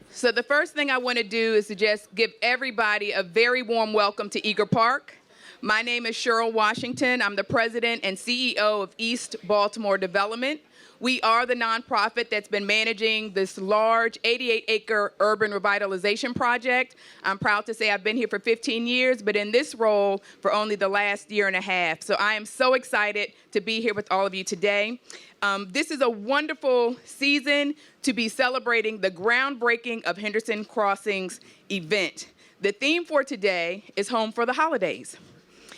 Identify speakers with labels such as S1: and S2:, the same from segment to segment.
S1: So the first thing I want to do is to just give everybody a very warm welcome to Eager Park. My name is Cheryl Washington. I'm the president and CEO of East Baltimore Development. We are the nonprofit that's been managing this large 88-acre urban revitalization project. I'm proud to say I've been here for 15 years, but in this role for only the last year and a half. So I am so excited to be here with all of you today. This is a wonderful season to be celebrating the groundbreaking of Henderson Crossings event. The theme for today is Home for the Holidays.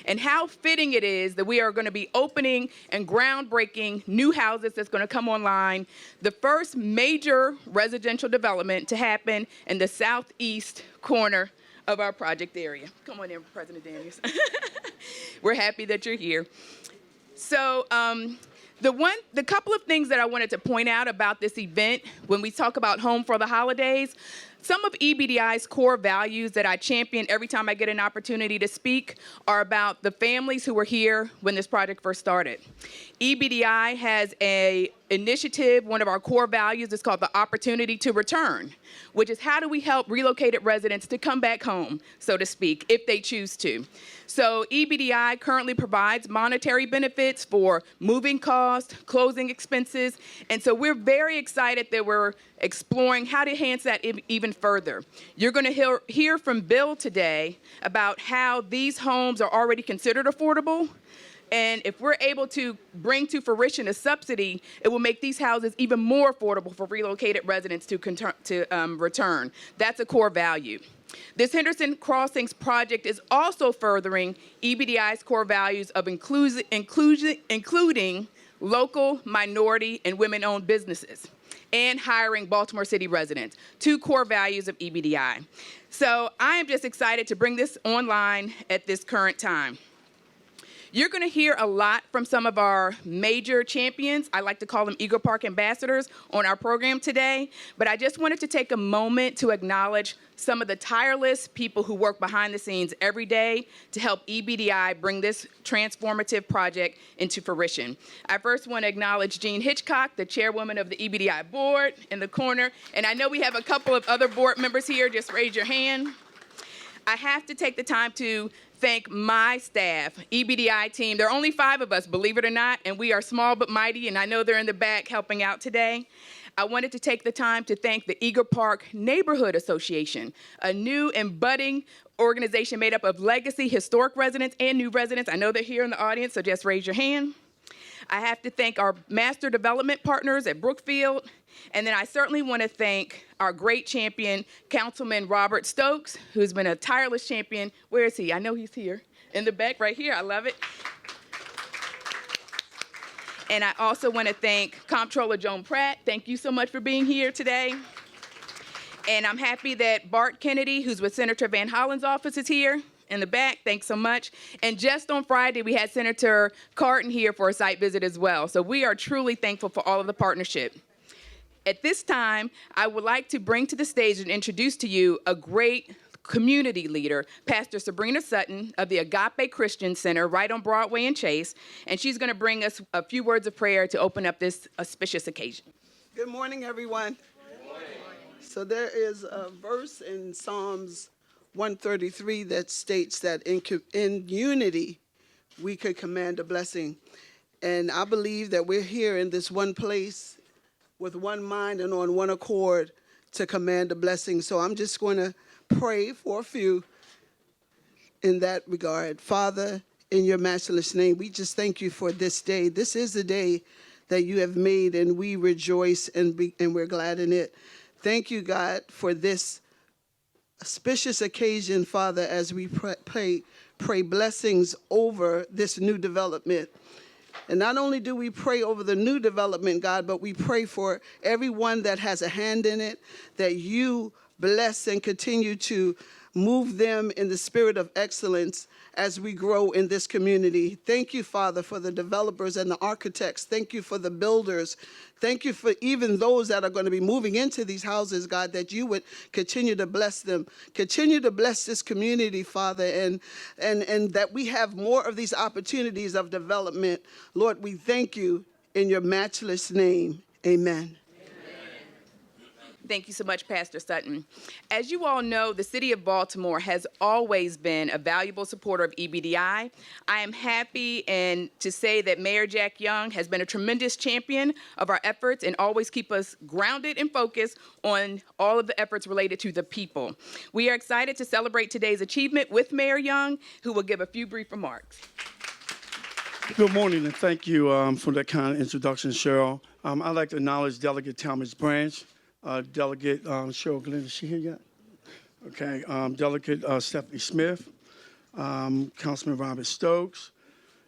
S1: And how fitting it is that we are going to be opening and groundbreaking new houses that's going to come online, the first major residential development to happen in the southeast corner of our project area. Come on in, President Daniels. We're happy that you're here. So the couple of things that I wanted to point out about this event when we talk about Home for the Holidays, some of EBDI's core values that I champion every time I get an opportunity to speak are about the families who were here when this project first started. EBDI has an initiative, one of our core values is called the opportunity to return, which is how do we help relocated residents to come back home, so to speak, if they choose to. So EBDI currently provides monetary benefits for moving costs, closing expenses, and so we're very excited that we're exploring how to enhance that even further. You're going to hear from Bill today about how these homes are already considered affordable. And if we're able to bring to fruition a subsidy, it will make these houses even more affordable for relocated residents to return. That's a core value. This Henderson Crossings project is also furthering EBDI's core values of including local, minority, and women-owned businesses, and hiring Baltimore City residents, two core values of EBDI. So I am just excited to bring this online at this current time. You're going to hear a lot from some of our major champions. I like to call them Eager Park ambassadors on our program today. But I just wanted to take a moment to acknowledge some of the tireless people who work behind the scenes every day to help EBDI bring this transformative project into fruition. I first want to acknowledge Jean Hitchcock, the chairwoman of the EBDI board in the corner. And I know we have a couple of other board members here. Just raise your hand. I have to take the time to thank my staff, EBDI team. There are only 5 of us, believe it or not, and we are small but mighty, and I know they're in the back helping out today. I wanted to take the time to thank the Eager Park Neighborhood Association, a new and budding organization made up of legacy historic residents and new residents. I know they're here in the audience, so just raise your hand. I have to thank our master development partners at Brookfield. And then I certainly want to thank our great champion, Councilman Robert Stokes, who's been a tireless champion. Where is he? I know he's here in the back right here. I love it. And I also want to thank Comptroller Joan Pratt. Thank you so much for being here today. And I'm happy that Bart Kennedy, who's with Senator Van Hollen's office, is here in the back. Thanks so much. And just on Friday, we had Senator Carton here for a site visit as well. So we are truly thankful for all of the partnership. At this time, I would like to bring to the stage and introduce to you a great community leader, Pastor Sabrina Sutton of the Agape Christian Center right on Broadway and Chase, and she's going to bring us a few words of prayer to open up this auspicious occasion.
S2: Good morning, everyone. Good morning. So there is a verse in Psalms 133 that states that in unity we could command a blessing. And I believe that we're here in this one place with one mind and on one accord to command a blessing. So I'm just going to pray for a few in that regard. Father, in your matchless name, we just thank you for this day. This is the day that you have made, and we rejoice and we're glad in it. Thank you, God, for this auspicious occasion, Father, as we pray blessings over this new development. And not only do we pray over the new development, God, but we pray for everyone that has a hand in it, that you bless and continue to move them in the spirit of excellence as we grow in this community. Thank you, Father, for the developers and the architects. Thank you for the builders. Thank you for even those that are going to be moving into these houses, God, that you would continue to bless them. Continue to bless this community, Father, and that we have more of these opportunities of development. Lord, we thank you in your matchless name. Amen.
S1: Thank you so much, Pastor Sutton. As you all know, the City of Baltimore has always been a valuable supporter of EBDI. I am happy to say that Mayor Jack Young has been a tremendous champion of our efforts and always keep us grounded and focused on all of the efforts related to the people. We are excited to celebrate today's achievement with Mayor Young, who will give a few brief remarks.
S3: Good morning, and thank you for that kind of introduction, Cheryl. I'd like to acknowledge Delegate Talmadge Branch, Delegate Cheryl Glenn, is she here yet? Okay, Delegate Stephanie Smith, Councilman Robert Stokes,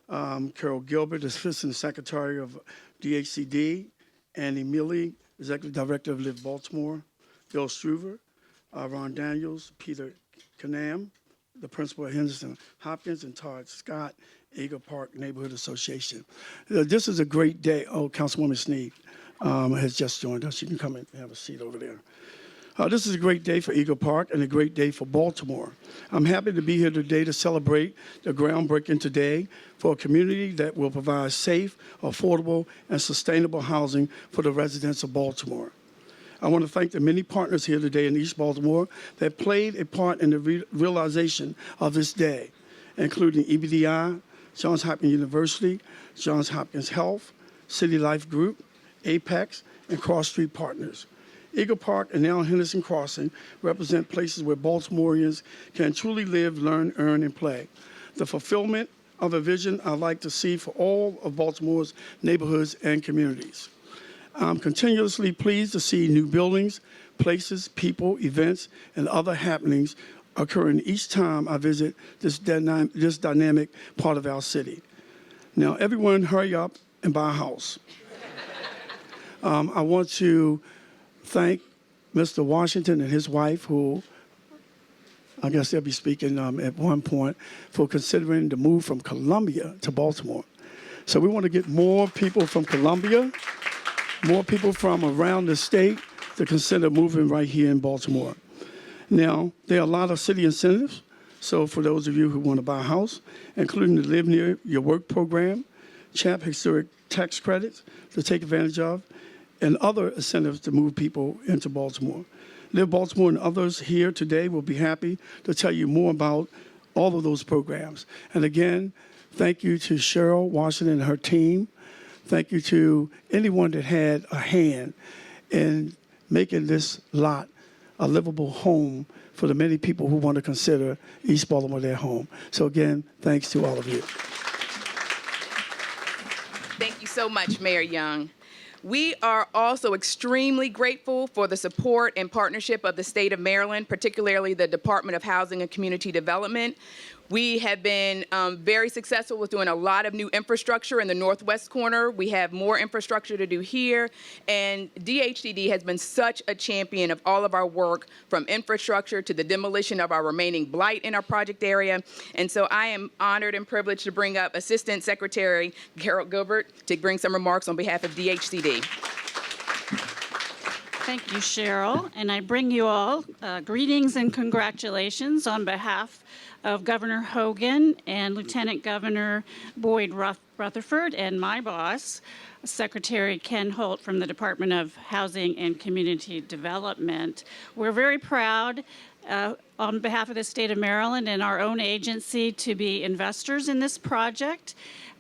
S3: Carol Gilbert, Assistant Secretary of DHCD, Annie Milley, Executive Director of Live Baltimore, Bill Struver, Ron Daniels, Peter Canam, the Principal at Henderson Hopkins, and Todd Scott, Eagle Park Neighborhood Association. This is a great day. Oh, Councilwoman Sneed has just joined us. You can come and have a seat over there. This is a great day for Eagle Park and a great day for Baltimore. I'm happy to be here today to celebrate the groundbreaking today for a community that will provide safe, affordable, and sustainable housing for the residents of Baltimore. I want to thank the many partners here today in East Baltimore that played a part in the realization of this day, including EBDI, Johns Hopkins University, Johns Hopkins Health, City Life Group, Apex, and Cross Street Partners. Eagle Park and now Henderson Crossing represent places where Baltimoreans can truly live, learn, earn, and play. The fulfillment of a vision I'd like to see for all of Baltimore's neighborhoods and communities. I'm continuously pleased to see new buildings, places, people, events, and other happenings occurring each time I visit this dynamic part of our city. Now, everyone hurry up and buy a house. I want to thank Mr. Washington and his wife, who I guess they'll be speaking at one point, for considering the move from Columbia to Baltimore. So we want to get more people from Columbia, more people from around the state to consider moving right here in Baltimore. Now, there are a lot of city incentives. So for those of you who want to buy a house, including the Live Near Your Work program, CHAP historic tax credits to take advantage of, and other incentives to move people into Baltimore. Live Baltimore and others here today will be happy to tell you more about all of those programs. And again, thank you to Cheryl Washington and her team. Thank you to anyone that had a hand in making this lot a livable home for the many people who want to consider East Baltimore their home. So again, thanks to all of you.
S1: Thank you so much, Mayor Young. We are also extremely grateful for the support and partnership of the state of Maryland, particularly the Department of Housing and Community Development. We have been very successful with doing a lot of new infrastructure in the northwest corner. We have more infrastructure to do here, and DHCD has been such a champion of all of our work, from infrastructure to the demolition of our remaining blight in our project area. And so I am honored and privileged to bring up Assistant Secretary Carol Gilbert to bring some remarks on behalf of DHCD.
S4: Thank you, Cheryl. And I bring you all greetings and congratulations on behalf of Governor Hogan and Lieutenant Governor Boyd Rutherford and my boss, Secretary Ken Holt from the Department of Housing and Community Development. We're very proud on behalf of the state of Maryland and our own agency to be investors in this project.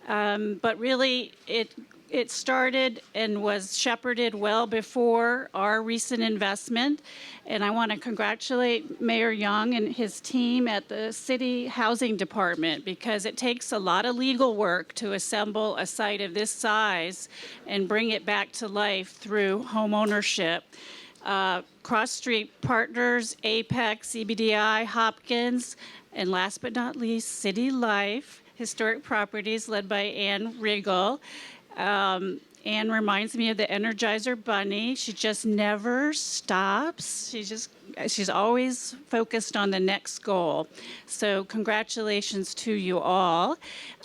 S4: But really, it started and was shepherded well before our recent investment. And I want to congratulate Mayor Young and his team at the City Housing Department, because it takes a lot of legal work to assemble a site of this size and bring it back to life through home ownership. Cross Street Partners, Apex, EBDI, Hopkins, and last but not least, City Life, Historic Properties led by Ann Riggle. Anne reminds me of the Energizer Bunny. She just never stops. She's always focused on the next goal. So congratulations to you all.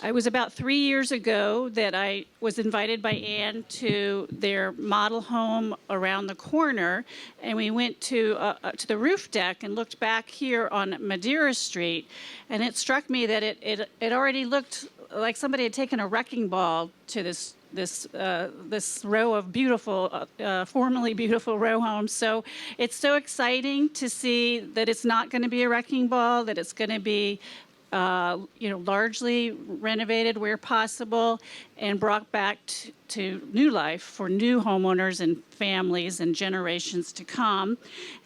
S4: It was about 3 years ago that I was invited by Anne to their model home around the corner, and we went to the roof deck and looked back here on Madeira Street, and it struck me that it already looked like somebody had taken a wrecking ball to this this row of beautiful, formerly beautiful row homes. So it's so exciting to see that it's not going to be a wrecking ball, that it's going to be largely renovated where possible and brought back to new life for new homeowners and families and generations to come.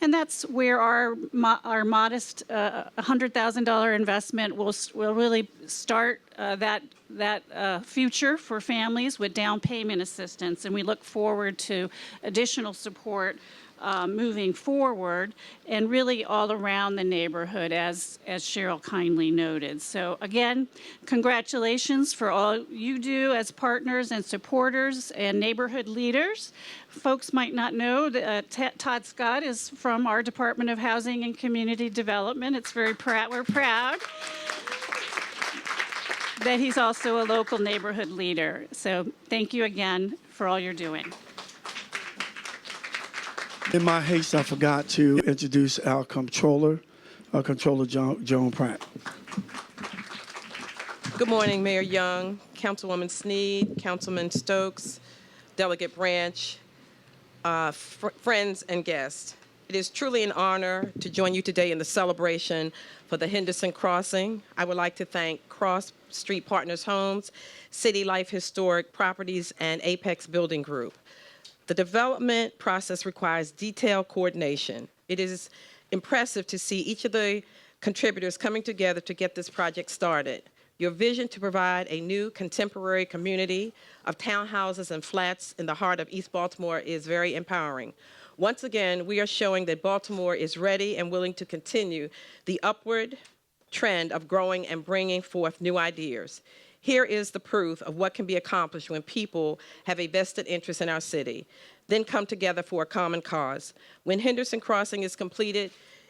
S4: And that's where our modest $100,000 investment will really start that future for families with down payment assistance. And we look forward to additional support moving forward and really all around the neighborhood, as Cheryl kindly noted. So again, congratulations for all you do as partners and supporters and neighborhood leaders. Folks might not know that Todd Scott is from our Department of Housing and Community Development. We're proud that he's also a local neighborhood leader. So thank you again for all you're doing.
S3: In my haste, I forgot to introduce our Comptroller, Comptroller Joan Pratt.
S5: Good morning, Mayor Young, Councilwoman Sneed, Councilman Stokes, Delegate Branch, friends and guests. It is truly an honor to join you today in the celebration for the Henderson Crossing. I would like to thank Cross Street Partners Homes, City Life Historic Properties, and Apex Building Group. The development process requires detailed coordination. It is impressive to see each of the contributors coming together to get this project started. Your vision to provide a new contemporary community of townhouses and flats in the heart of East Baltimore is very empowering. Once again, we are showing that Baltimore is ready and willing to continue the upward trend of growing and bringing forth new ideas. Here is the proof of what can be accomplished when people have a vested interest in our city, then come together for a common cause. When Henderson Crossing is completed,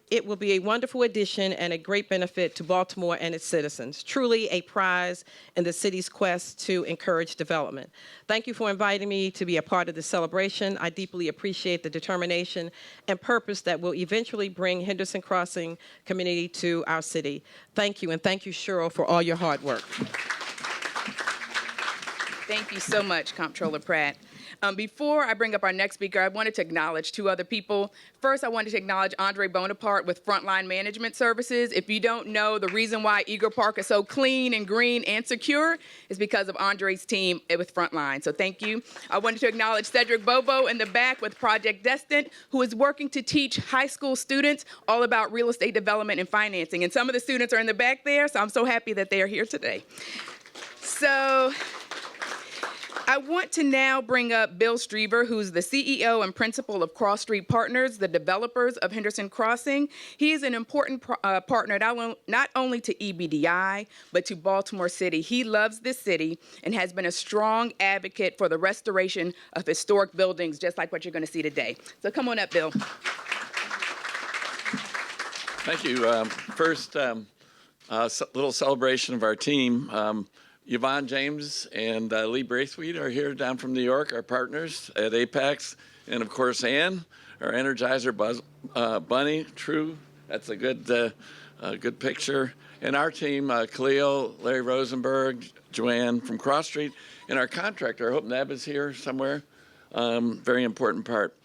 S5: it will be a wonderful addition and a great benefit to Baltimore and its citizens. Truly a prize in the city's quest to encourage development. Thank you for inviting me to be a part of this celebration. I deeply appreciate the determination and purpose that will eventually bring Henderson Crossing community to our city. Thank you, and thank you, Cheryl, for all your hard work.
S1: Thank you so much, Comptroller Pratt. Before I bring up our next speaker, I wanted to acknowledge two other people. First, I wanted to acknowledge Andre Bonaparte with Frontline Management Services. If you don't know, the reason why Eager Park is so clean and green and secure is because of Andre's team with Frontline. So thank you. I wanted to acknowledge Cedric Bobo in the back with Project Destined, who is working to teach high school students all about real estate development and financing. And some of the students are in the back there, so I'm so happy that they are here today. So I want to now bring up Bill Streever, who's the CEO and principal of Cross Street Partners, the developers of Henderson Crossing. He is an important partner not only to EBDI, but to Baltimore City. He loves this city and has been a strong advocate for the restoration of historic buildings, just like what you're going to see today. So come on up, Bill.
S6: Thank you. First, little celebration of our team. Yvonne James and Lee Braithwaite are here down from New York, our partners at Apex. And of course, Ann, our Energizer Bunny, True. That's a good picture. And our team, Khalil, Larry Rosenberg, Joanne from Cross Street, and our contractor, I hope Neb is here somewhere. Very important part.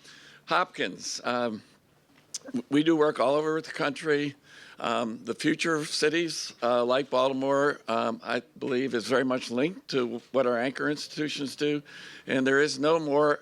S6: Hopkins, we do work all over the country. The future of cities like Baltimore, I believe, is very much linked to what our anchor institutions do. And there is no more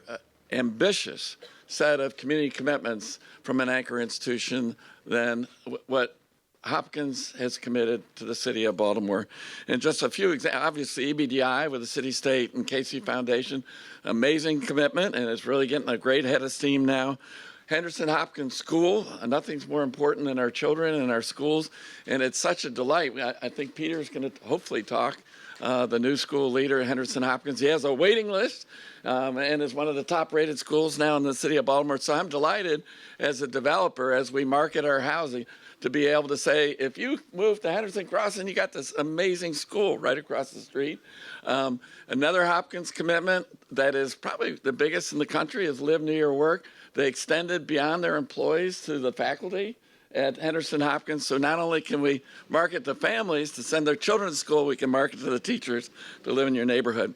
S6: ambitious set of community commitments from an anchor institution than what Hopkins has committed to the city of Baltimore. And just a few examples, obviously EBDI with the City, State, and Casey Foundation, amazing commitment, and it's really getting a great head of steam now. Henderson Hopkins School, nothing's more important than our children and our schools, and it's such a delight. I think Peter's going to hopefully talk, the new school leader at Henderson Hopkins. He has a waiting list and is one of the top-rated schools now in the city of Baltimore. So I'm delighted as a developer, as we market our housing, to be able to say, if you move to Henderson Crossing, you got this amazing school right across the street. Another Hopkins commitment that is probably the biggest in the country is Live Near Your Work. They extended beyond their employees to the faculty at Henderson Hopkins. So not only can we market to families to send their children to school, we can market to the teachers to live in your neighborhood.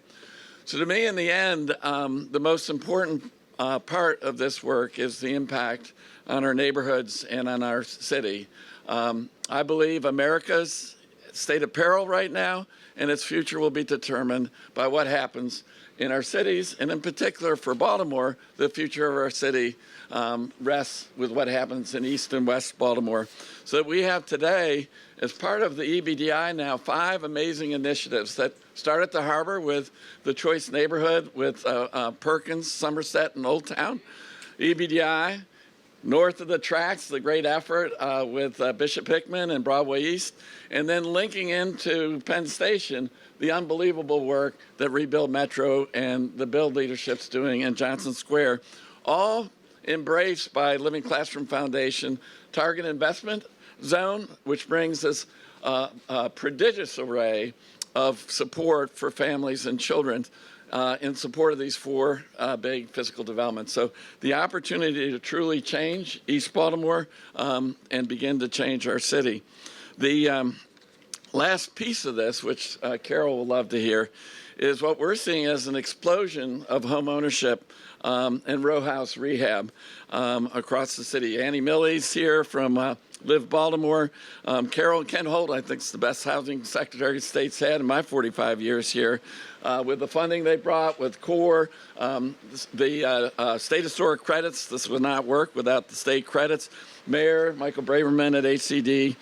S6: So to me, in the end, the most important part of this work is the impact on our neighborhoods and on our city. I believe America's state of peril right now, and its future will be determined by what happens in our cities, and in particular for Baltimore, the future of our city rests with what happens in East and West Baltimore. So we have today, as part of the EBDI now, 5 amazing initiatives that start at the harbor with the Choice neighborhood with Perkins, Somerset, and Old Town. EBDI, north of the tracks, the great effort with Bishop Hickman and Broadway East, and then linking into Penn Station, the unbelievable work that Rebuild Metro and the Build Leadership's doing in Johnson Square, all embraced by Living Classroom Foundation Target Investment Zone, which brings us a prodigious array of support for families and children in support of these 4 big physical developments. So the opportunity to truly change East Baltimore and begin to change our city. The last piece of this, which Carol will love to hear, is what we're seeing as an explosion of home ownership and row house rehab across the city. Annie Millie's here from Live Baltimore. Carol Ken Holt, I think, is the best housing secretary the state's had in my 45 years here. With the funding they brought, with CORE, the state historic credits, this would not work without the state credits. Mayor Michael Braverman at HCD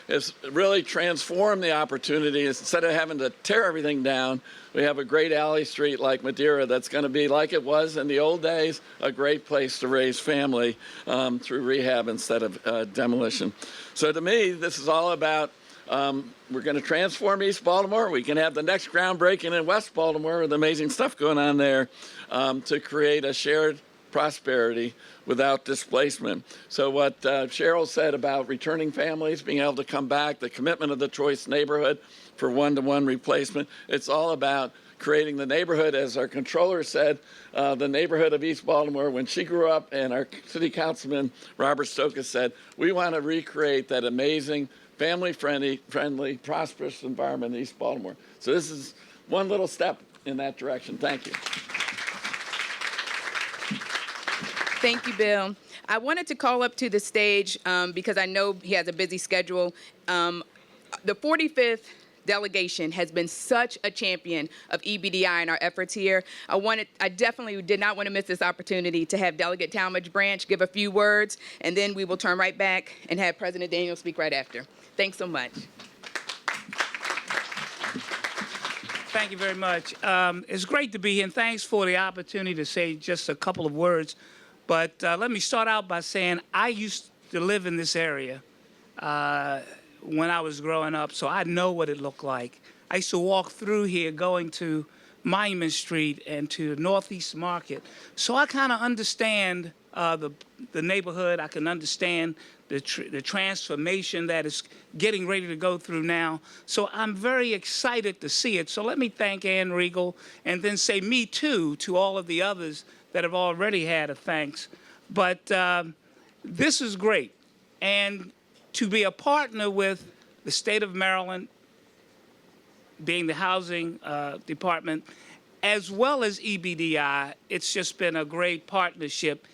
S6: has really transformed the opportunity. Instead of having to tear everything down, we have a great alley street like Madeira that's going to be, like it was in the old days, a great place to raise family through rehab instead of demolition. So to me, this is all about we're going to transform East Baltimore. We can have the next groundbreaking in West Baltimore with amazing stuff going on there to create a shared prosperity without displacement. So what Cheryl said about returning families, being able to come back, the commitment of the Choice neighborhood for one-to-one replacement, it's all about creating the neighborhood, as our controller said, the neighborhood of East Baltimore. When she grew up, and our city councilman, Robert Stokes, said, we want to recreate that amazing, family-friendly, prosperous environment in East Baltimore. So this is one little step in that direction. Thank you.
S1: Thank you, Bill. I wanted to call up to the stage because I know he has a busy schedule. The 45th delegation has been such a champion of EBDI in our efforts here. I definitely did not want to miss this opportunity to have Delegate Talmadge Branch give a few words, and then we will turn right back and have President Daniel speak right after. Thanks so much.
S7: Thank you very much. It's great to be here, and thanks for the opportunity to say just a couple of words. But let me start out by saying I used to live in this area when I was growing up, so I know what it looked like. I used to walk through here going to Monument Street and to Northeast Market. So I kind of understand the neighborhood. I can understand the transformation that is getting ready to go through now. So I'm very excited to see it. So let me thank Ann Riegel and then say me too to all of the others that have already had a thanks. But this is great. And to be a partner with the state of Maryland, being the housing department, as well as EBDI, it's just been a great partnership.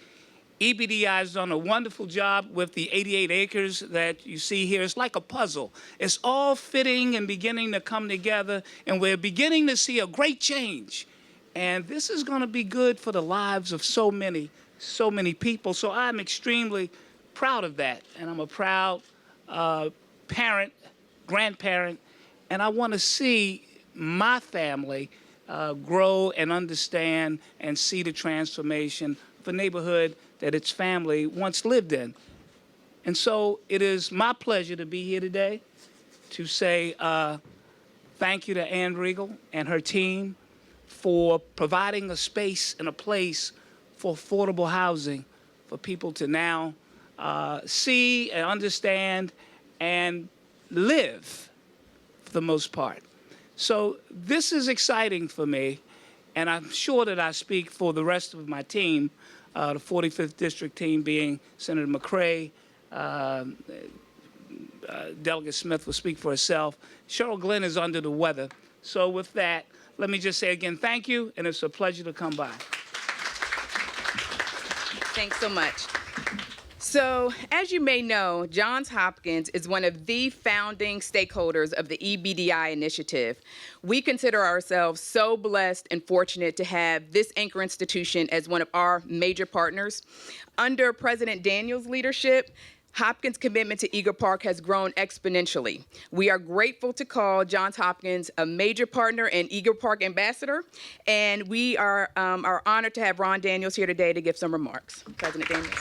S7: EBDI has done a wonderful job with the 88 acres that you see here. It's like a puzzle. It's all fitting and beginning to come together, and we're beginning to see a great change. And this is going to be good for the lives of so many people. So I'm extremely proud of that. And I'm a proud parent, grandparent, and I want to see my family grow and understand and see the transformation of a neighborhood that its family once lived in. And so it is my pleasure to be here today to say thank you to Ann Riegel and her team for providing a space and a place for affordable housing for people to now see and understand and live for the most part. So this is exciting for me, and I'm sure that I speak for the rest of my team, the 45th District team being Senator McCray, Delegate Smith will speak for herself. Cheryl Glenn is under the weather. So with that, let me just say again, thank you, and it's a pleasure to come by.
S1: Thanks so much. So, as you may know, Johns Hopkins is one of the founding stakeholders of the EBDI initiative. We consider ourselves so blessed and fortunate to have this anchor institution as one of our major partners. Under President Daniels' leadership, Hopkins' commitment to Eager Park has grown exponentially. We are grateful to call Johns Hopkins a major partner and Eager Park ambassador, and we are honored to have Ron Daniels here today to give some remarks. President Daniels.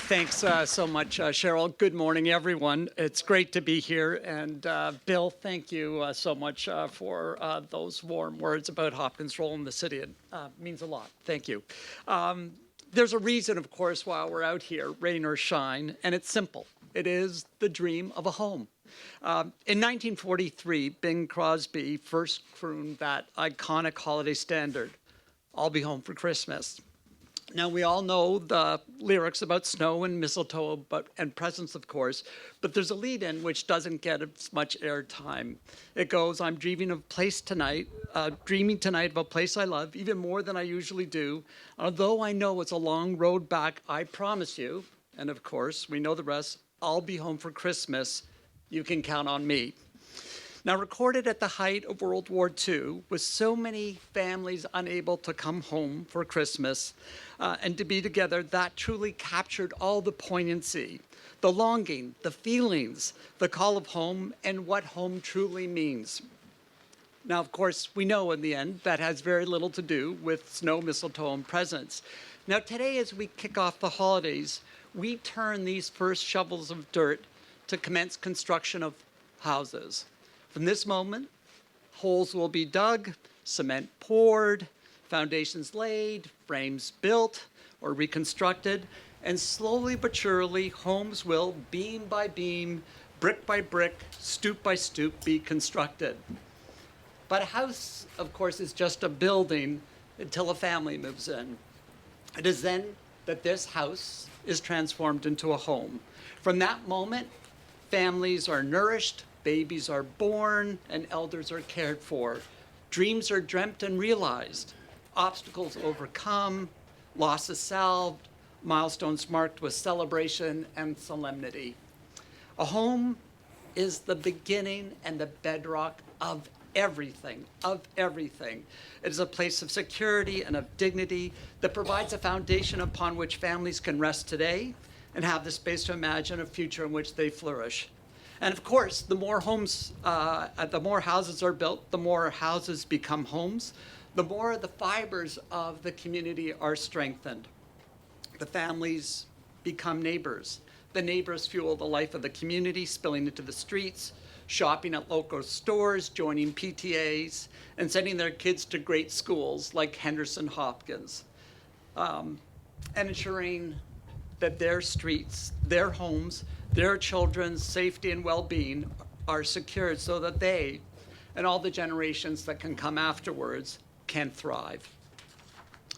S8: Thanks so much, Cheryl. Good morning, everyone. It's great to be here. And Bill, thank you so much for those warm words about Hopkins' role in the city. It means a lot. Thank you. There's a reason, of course, why we're out here, rain or shine, and it's simple. It is the dream of a home. In 1943, Bing Crosby first crooned that iconic holiday standard, "I'll be home for Christmas." Now, we all know the lyrics about snow and mistletoe and presents, of course, but there's a lead-in which doesn't get as much airtime. It goes, "I'm dreaming of a place tonight, dreaming tonight of a place I love, even more than I usually do. Although I know it's a long road back, I promise you," and of course, we know the rest, "I'll be home for Christmas. You can count on me." Now, recorded at the height of World War II, with so many families unable to come home for Christmas and to be together, that truly captured all the poignancy, the longing, the feelings, the call of home, and what home truly means. Now, of course, we know in the end that has very little to do with snow, mistletoe, and presents. Now, today, as we kick off the holidays, we turn these first shovels of dirt to commence construction of houses. From this moment, holes will be dug, cement poured, foundations laid, frames built or reconstructed, and slowly but surely, homes will, beam by beam, brick by brick, stoop by stoop, be constructed. But a house, of course, is just a building until a family moves in. It is then that this house is transformed into a home. From that moment, families are nourished, babies are born, and elders are cared for. Dreams are dreamt and realized, obstacles overcome, losses salved, milestones marked with celebration and solemnity. A home is the beginning and the bedrock of everything, of everything. It is a place of security and of dignity that provides a foundation upon which families can rest today and have the space to imagine a future in which they flourish. And of course, the more houses are built, the more houses become homes, the more the fibers of the community are strengthened. The families become neighbors. The neighbors fuel the life of the community, spilling into the streets, shopping at local stores, joining PTAs, and sending their kids to great schools like Henderson Hopkins, and ensuring that their streets, their homes, their children's safety and well-being are secured so that they and all the generations that can come afterwards can thrive.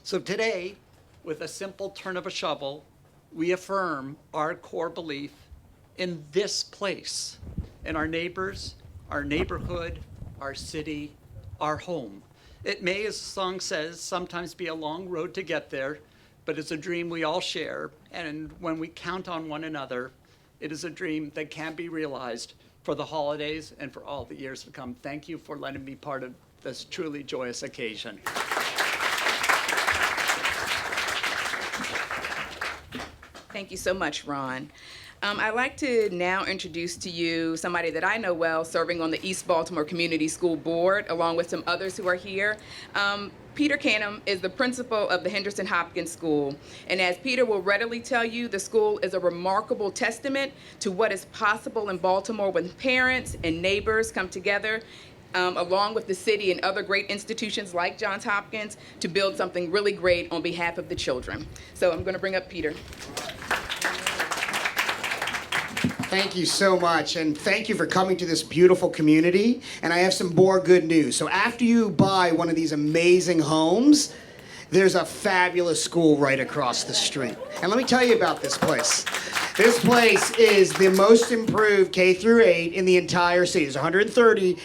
S8: So today, with a simple turn of a shovel, we affirm our core belief in this place, in our neighbors, our neighborhood, our city, our home. It may, as the song says, sometimes be a long road to get there, but it's a dream we all share. And when we count on one another, it is a dream that can be realized for the holidays and for all the years to come. Thank you for letting me be part of this truly joyous occasion.
S1: Thank you so much, Ron. I'd like to now introduce to you somebody that I know well, serving on the East Baltimore Community School Board, along with some others who are here. Peter Canham is the principal of the Henderson Hopkins School. And as Peter will readily tell you, the school is a remarkable testament to what is possible in Baltimore when parents and neighbors come together, along with the city and other great institutions like Johns Hopkins, to build something really great on behalf of the children. So I'm going to bring up Peter.
S9: Thank you so much, and thank you for coming to this beautiful community. And I have some more good news. So after you buy one of these amazing homes, there's a fabulous school right across the street. And let me tell you about this place. This place is the most improved K through 8 in the entire city. There's 130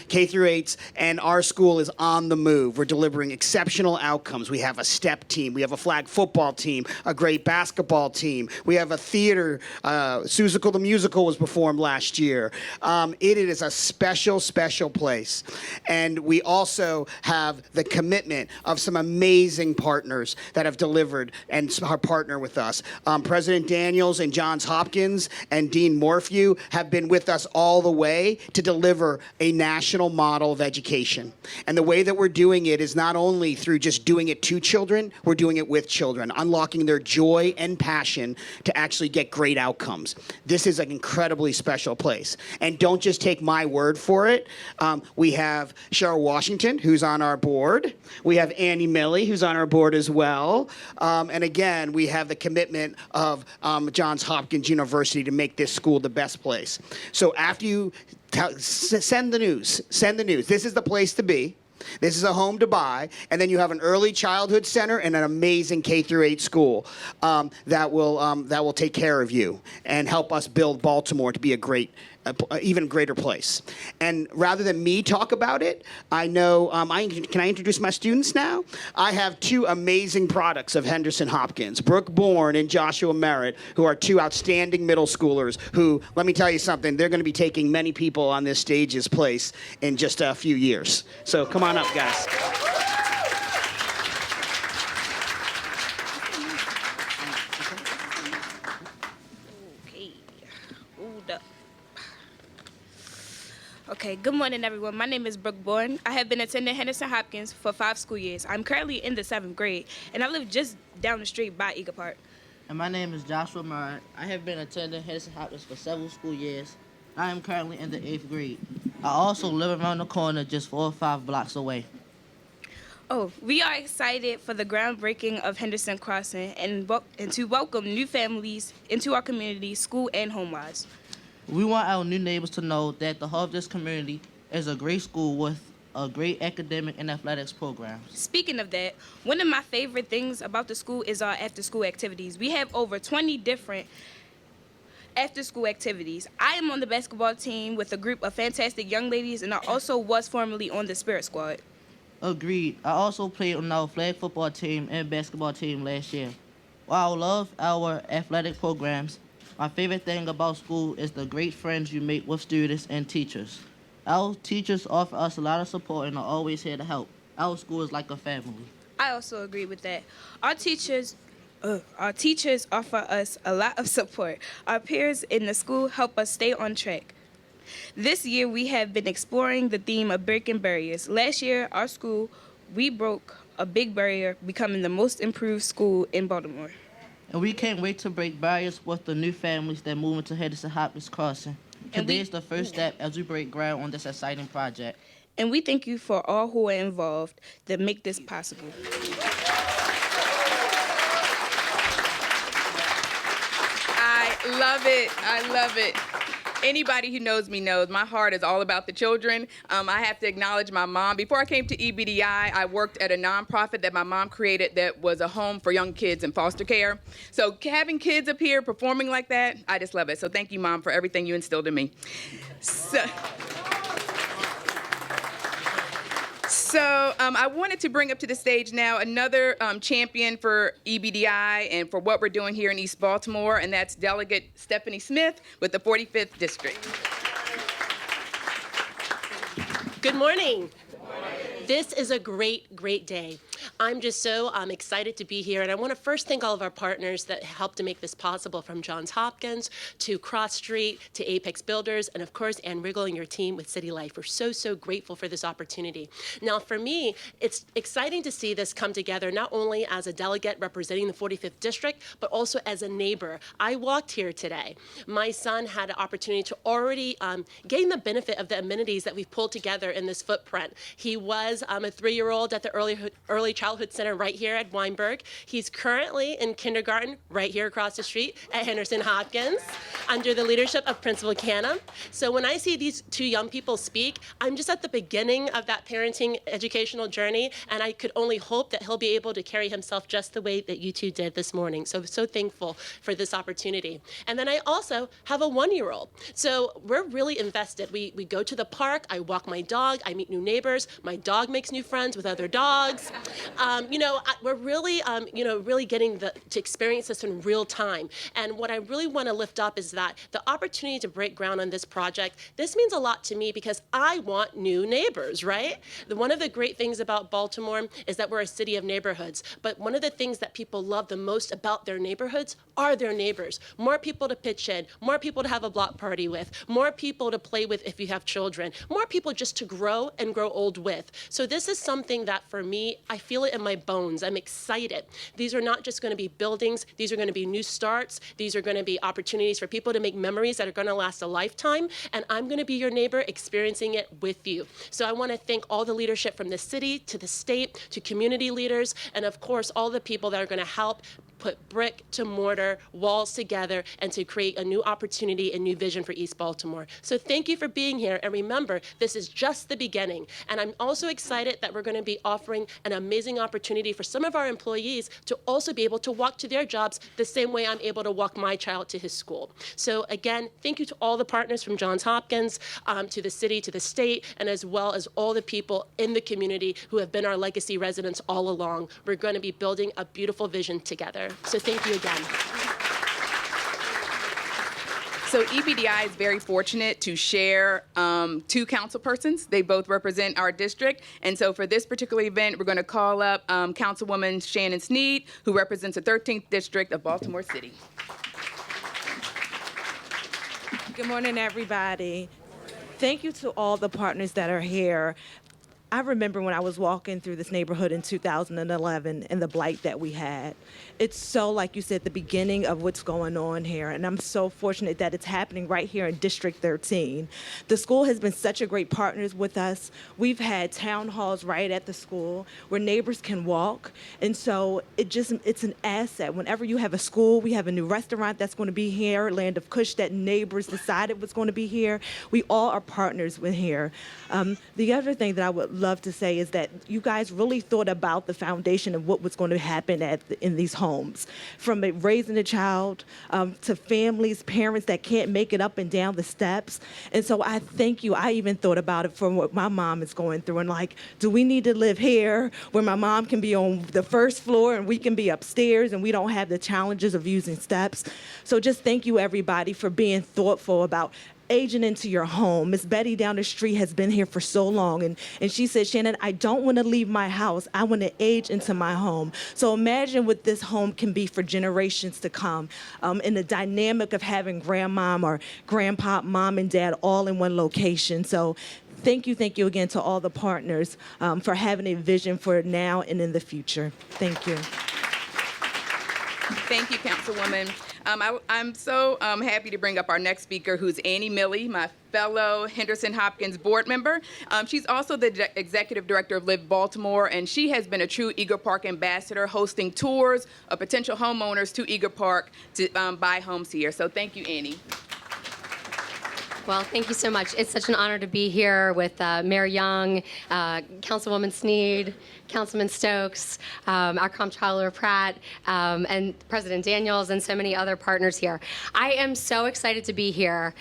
S9: K through 8s, and our school is on the move. We're delivering exceptional outcomes. We have a step team. We have a flag football team, a great basketball team. We have a theater. Seussical the Musical was performed last year. It is a special, special place. And we also have the commitment of some amazing partners that have delivered and are partner with us. President Daniels and Johns Hopkins and Dean Morphew have been with us all the way to deliver a national model of education. And the way that we're doing it is not only through just doing it to children, we're doing it with children, unlocking their joy and passion to actually get great outcomes. This is an incredibly special place. And don't just take my word for it. We have Cheryl Washington, who's on our board. We have Annie Milley, who's on our board as well. And again, we have the commitment of Johns Hopkins University to make this school the best place. So after you send the news. This is the place to be. This is a home to buy, and then you have an early childhood center and an amazing K through 8 school that will take care of you and help us build Baltimore to be a great, even greater place. And rather than me talk about it, I know, can I introduce my students now? I have two amazing products of Henderson Hopkins, Brooke Bourne and Joshua Merritt, who are two outstanding middle schoolers who, let me tell you something, they're going to be taking many people on this stage's place in just a few years. So come on up, guys.
S10: Okay, good morning, everyone. My name is Brooke Bourne. I have been attending Henderson Hopkins for 5 school years. I'm currently in the 7th grade, and I live just down the street by Eagle Park.
S11: And my name is Joshua Merritt. I have been attending Henderson Hopkins for several school years. I am currently in the 8th grade. I also live around the corner just 4 or 5 blocks away.
S10: Oh, we are excited for the groundbreaking of Henderson Crossing and to welcome new families into our community, school and home-wise.
S11: We want our new neighbors to know that the hub of this community is a great school with a great academic and athletics program.
S10: Speaking of that, one of my favorite things about the school is our after-school activities. We have over 20 different after-school activities. I am on the basketball team with a group of fantastic young ladies, and I also was formerly on the Spirit Squad.
S11: Agreed. I also played on our flag football team and basketball team last year. While I love our athletic programs, my favorite thing about school is the great friends you make with students and teachers. Our teachers offer us a lot of support and are always here to help. Our school is like a family.
S10: I also agree with that. Our teachers offer us a lot of support. Our peers in the school help us stay on track. This year, we have been exploring the theme of breaking barriers. Last year, our school, we broke a big barrier, becoming the most improved school in Baltimore.
S11: And we can't wait to break barriers with the new families that move into Henderson Hopkins Crossing. Today is the first step as we break ground on this exciting project.
S10: And we thank you for all who are involved that make this possible.
S1: I love it. I love it. Anybody who knows me knows my heart is all about the children. I have to acknowledge my mom. Before I came to EBDI, I worked at a nonprofit that my mom created that was a home for young kids in foster care. So having kids up here performing like that, I just love it. So thank you, Mom, for everything you instilled in me. So I wanted to bring up to the stage now another champion for EBDI and for what we're doing here in East Baltimore, and that's Delegate Stephanie Smith with the 45th District.
S12: Good morning. This is a great, great day. I'm just so excited to be here, and I want to first thank all of our partners that helped to make this possible, from Johns Hopkins to Cross Street to Apex Builders, and of course, Ann Riggle and your team with City Life. We're so, so grateful for this opportunity. Now, for me, it's exciting to see this come together, not only as a delegate representing the 45th District, but also as a neighbor. I walked here today. My son had an opportunity to already gain the benefit of the amenities that we've pulled together in this footprint. He was a 3-year-old at the early childhood center right here at Weinberg. He's currently in kindergarten right here across the street at Henderson Hopkins. under the leadership of Principal Canham. So when I see these two young people speak, I'm just at the beginning of that parenting educational journey, and I could only hope that he'll be able to carry himself just the way that you two did this morning. So thankful for this opportunity. And then I also have a 1-year-old. So we're really invested. We go to the park, I walk my dog, I meet new neighbors, my dog makes new friends with other dogs. We're really, really getting to experience this in real time. And what I really want to lift up is that the opportunity to break ground on this project, this means a lot to me because I want new neighbors, right? One of the great things about Baltimore is that we're a city of neighborhoods. But one of the things that people love the most about their neighborhoods are their neighbors. More people to pitch in, more people to have a block party with, more people to play with if you have children, more people just to grow and grow old with. So this is something that for me, I feel it in my bones. I'm excited. These are not just going to be buildings. These are going to be new starts. These are going to be opportunities for people to make memories that are going to last a lifetime. And I'm going to be your neighbor experiencing it with you. So I want to thank all the leadership from the city to the state to community leaders, and of course, all the people that are going to help put brick to mortar walls together and to create a new opportunity and new vision for East Baltimore. So thank you for being here. And remember, this is just the beginning. And I'm also excited that we're going to be offering an amazing opportunity for some of our employees to also be able to walk to their jobs the same way I'm able to walk my child to his school. So again, thank you to all the partners from Johns Hopkins, to the city, to the state, and as well as all the people in the community who have been our legacy residents all along. We're going to be building a beautiful vision together. So thank you again.
S1: So EBDI is very fortunate to share 2 council persons. They both represent our district. And so for this particular event, we're going to call up Councilwoman Shannon Sneed, who represents the 13th District of Baltimore City.
S13: Good morning, everybody. Thank you to all the partners that are here. I remember when I was walking through this neighborhood in 2011 and the blight that we had. It's so, like you said, the beginning of what's going on here, and I'm so fortunate that it's happening right here in District 13. The school has been such a great partner with us. We've had town halls right at the school where neighbors can walk, and so it's an asset. Whenever you have a school, we have a new restaurant that's going to be here, Land of Kush, that neighbors decided was going to be here. We all are partners with here. The other thing that I would love to say is that you guys really thought about the foundation of what was going to happen in these homes, from raising a child to families, parents that can't make it up and down the steps. And so I thank you. I even thought about it from what my mom is going through, and like, do we need to live here where my mom can be on the first floor and we can be upstairs and we don't have the challenges of using steps? So just thank you, everybody, for being thoughtful about aging into your home. Miss Betty down the street has been here for so long, and she said, Shannon, I don't want to leave my house. I want to age into my home. So imagine what this home can be for generations to come, in the dynamic of having grandmom or grandpa, mom and dad all in one location. So thank you again to all the partners for having a vision for now and in the future. Thank you.
S1: Thank you, Councilwoman. I'm so happy to bring up our next speaker, who's Annie Milley, my fellow Henderson Hopkins board member. She's also the executive director of Live Baltimore, and she has been a true Eager Park ambassador, hosting tours of potential homeowners to Eager Park to buy homes here. So thank you, Annie.
S14: Well, thank you so much. It's such an honor to be here with Mayor Young, Councilwoman Sneed, Councilman Stokes, our Comptroller Pratt, and President Daniels, and so many other partners here. I am so excited to be here,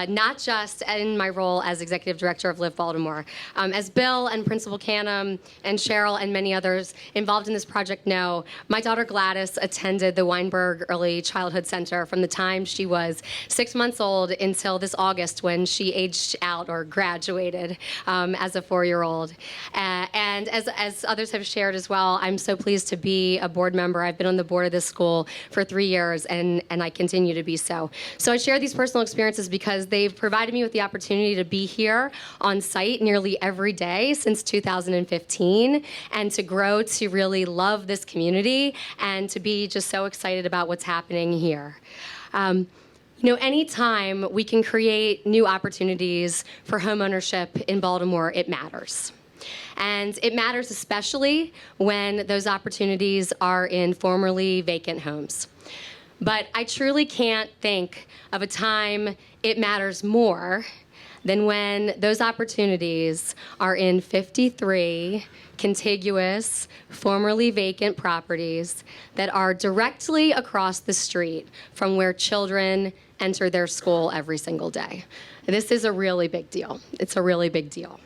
S14: not just in my role as Executive Director of Live Baltimore. As Bill and Principal Canham and Cheryl and many others involved in this project know, my daughter Gladys attended the Weinberg Early Childhood Center from the time she was 6 months old until this August when she aged out or graduated as a 4-year-old. And as others have shared as well, I'm so pleased to be a board member. I've been on the board of this school for 3 years, and I continue to be so. So I share these personal experiences because they've provided me with the opportunity to be here on site nearly every day since 2015, and to grow to really love this community and to be just so excited about what's happening here. Anytime we can create new opportunities for homeownership in Baltimore, it matters. And it matters especially when those opportunities are in formerly vacant homes. But I truly can't think of a time it matters more than when those opportunities are in 53 contiguous, formerly vacant properties that are directly across the street from where children enter their school every single day. This is a really big deal. It's a really big deal.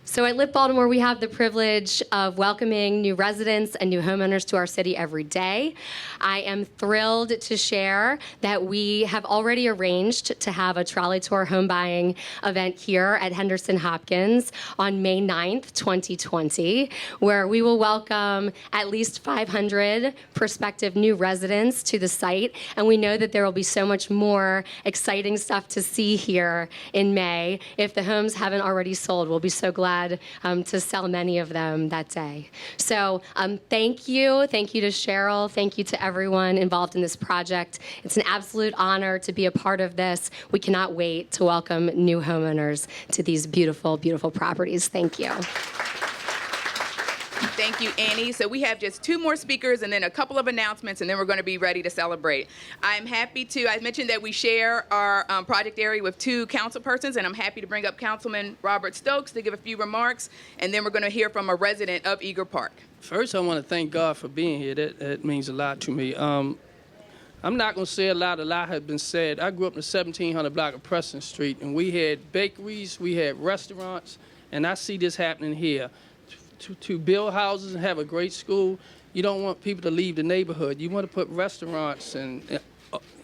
S14: So at Lift Baltimore, we have the privilege of welcoming new residents and new homeowners to our city every day. I am thrilled to share that we have already arranged to have a trolley tour home buying event here at Henderson Hopkins on May 9th, 2020, where we will welcome at least 500 prospective new residents to the site. And we know that there will be so much more exciting stuff to see here in May. If the homes haven't already sold, we'll be so glad to sell many of them that day. So thank you. Thank you to Cheryl. Thank you to everyone involved in this project. It's an absolute honor to be a part of this. We cannot wait to welcome new homeowners to these beautiful, beautiful properties. Thank you.
S1: Thank you, Annie. So we have just 2 more speakers and then a couple of announcements, and then we're going to be ready to celebrate. I'm happy to, I mentioned that we share our project area with 2 council persons, and I'm happy to bring up Councilman Robert Stokes to give a few remarks, and then we're going to hear from a resident of Eager Park.
S15: First, I want to thank God for being here. That means a lot to me. I'm not going to say a lot has been said. I grew up in the 1700 block of Preston Street, and we had bakeries, we had restaurants, and I see this happening here. To build houses and have a great school, you don't want people to leave the neighborhood. You want to put restaurants in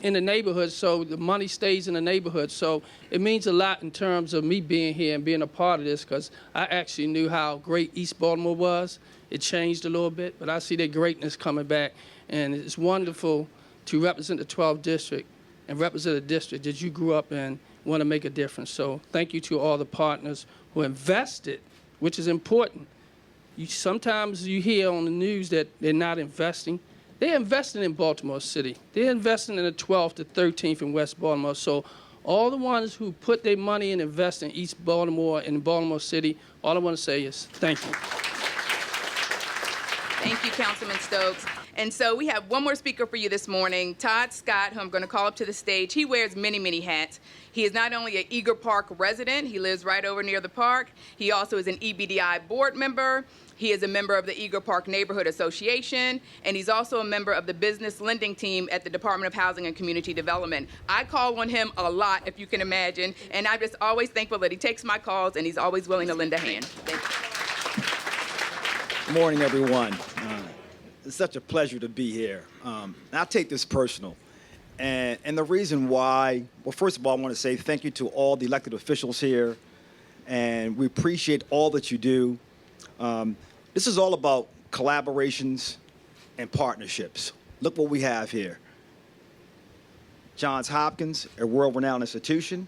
S15: the neighborhood so the money stays in the neighborhood. So it means a lot in terms of me being here and being a part of this, because I actually knew how great East Baltimore was. It changed a little bit, but I see that greatness coming back. And it's wonderful to represent the 12th district and represent a district that you grew up in, want to make a difference. So thank you to all the partners who invested, which is important. Sometimes you hear on the news that they're not investing. They're investing in Baltimore City. They're investing in the 12th to 13th in West Baltimore. So all the ones who put their money and invest in East Baltimore and Baltimore City, all I want to say is thank you.
S1: Thank you, Councilman Stokes. And so we have one more speaker for you this morning, Todd Scott, who I'm going to call up to the stage. He wears many, many hats. He is not only an Eager Park resident, he lives right over near the park. He also is an EBDI board member. He is a member of the Eager Park Neighborhood Association, and he's also a member of the business lending team at the Department of Housing and Community Development. I call on him a lot, if you can imagine, and I'm just always thankful that he takes my calls and he's always willing to lend a hand. Thank you.
S16: Good morning, everyone. It's such a pleasure to be here. I take this personal. And the reason why, well, first of all, I want to say thank you to all the elected officials here, and we appreciate all that you do. This is all about collaborations and partnerships. Look what we have here. Johns Hopkins, a world-renowned institution.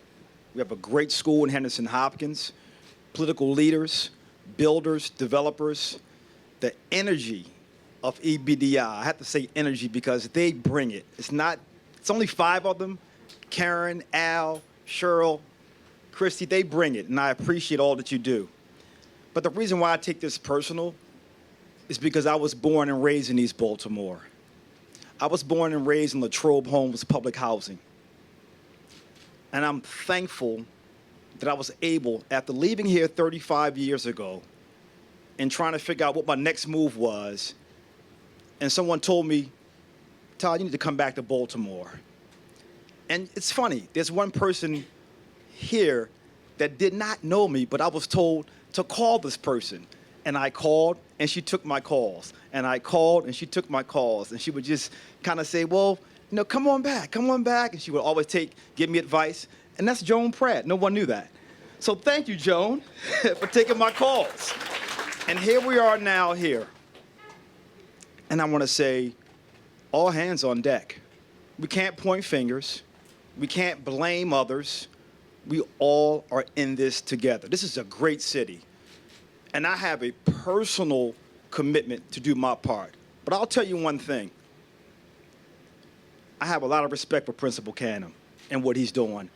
S16: We have a great school in Henderson Hopkins, political leaders, builders, developers, the energy of EBDI. I have to say energy because they bring it. It's only 5 of them. Karen, Al, Cheryl, Christy, they bring it, and I appreciate all that you do. But the reason why I take this personal is because I was born and raised in East Baltimore. I was born and raised in Latrobe Homes Public Housing. And I'm thankful that I was able, after leaving here 35 years ago and trying to figure out what my next move was, and someone told me, Todd, you need to come back to Baltimore. And it's funny, there's one person here that did not know me, but I was told to call this person. And I called, and she took my calls. And I called, and she took my calls. And she would just kind of say, well, come on back. And she would always give me advice. And that's Joan Pratt. No one knew that. So thank you, Joan, for taking my calls. And here we are now here. And I want to say, all hands on deck. We can't point fingers. We can't blame others. We all are in this together. This is a great city. And I have a personal commitment to do my part. But I'll tell you one thing. I have a lot of respect for Principal Canham and what he's doing.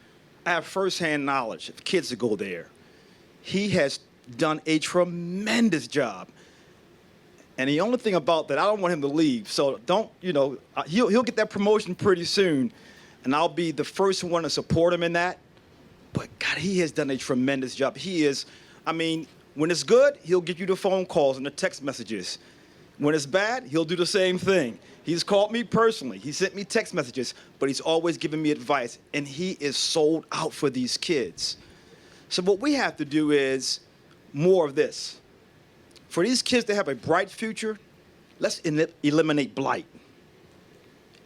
S16: I have firsthand knowledge of kids that go there. He has done a tremendous job. And the only thing about that, I don't want him to leave. So don't, he'll get that promotion pretty soon. And I'll be the first one to support him in that. But God, he has done a tremendous job. He is, when it's good, he'll give you the phone calls and the text messages. When it's bad, he'll do the same thing. He's called me personally. He sent me text messages, but he's always given me advice. And he is sold out for these kids. So what we have to do is more of this. For these kids to have a bright future, let's eliminate blight.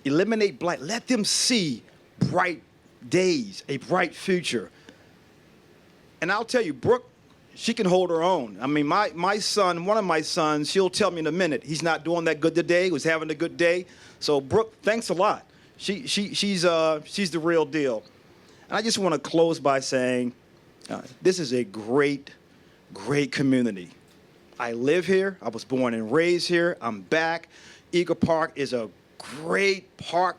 S16: Eliminate blight. Let them see bright days, a bright future. And I'll tell you, Brooke, she can hold her own. My son, one of my sons, she'll tell me in a minute, he's not doing that good today, was having a good day. So Brooke, thanks a lot. She's the real deal. And I just want to close by saying, this is a great, great community. I live here. I was born and raised here. I'm back. Eagle Park is a great park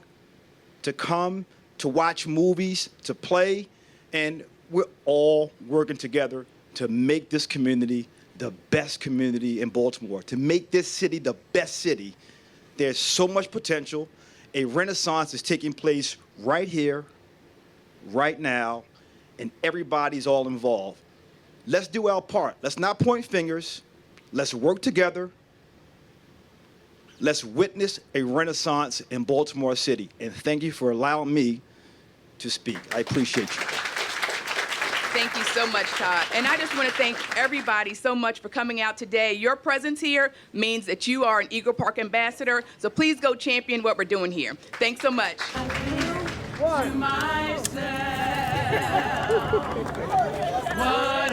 S16: to come, to watch movies, to play, and we're all working together to make this community the best community in Baltimore, to make this city the best city. There's so much potential. A renaissance is taking place right here, right now, and everybody's all involved. Let's do our part. Let's not point fingers. Let's work together. Let's witness a renaissance in Baltimore City. And thank you for allowing me to speak. I appreciate you.
S1: Thank you so much, Todd. And I just want to thank everybody so much for coming out today. Your presence here means that you are an Eagle Park ambassador. So please go champion what we're doing here. Thanks so much.
S17: To myself, what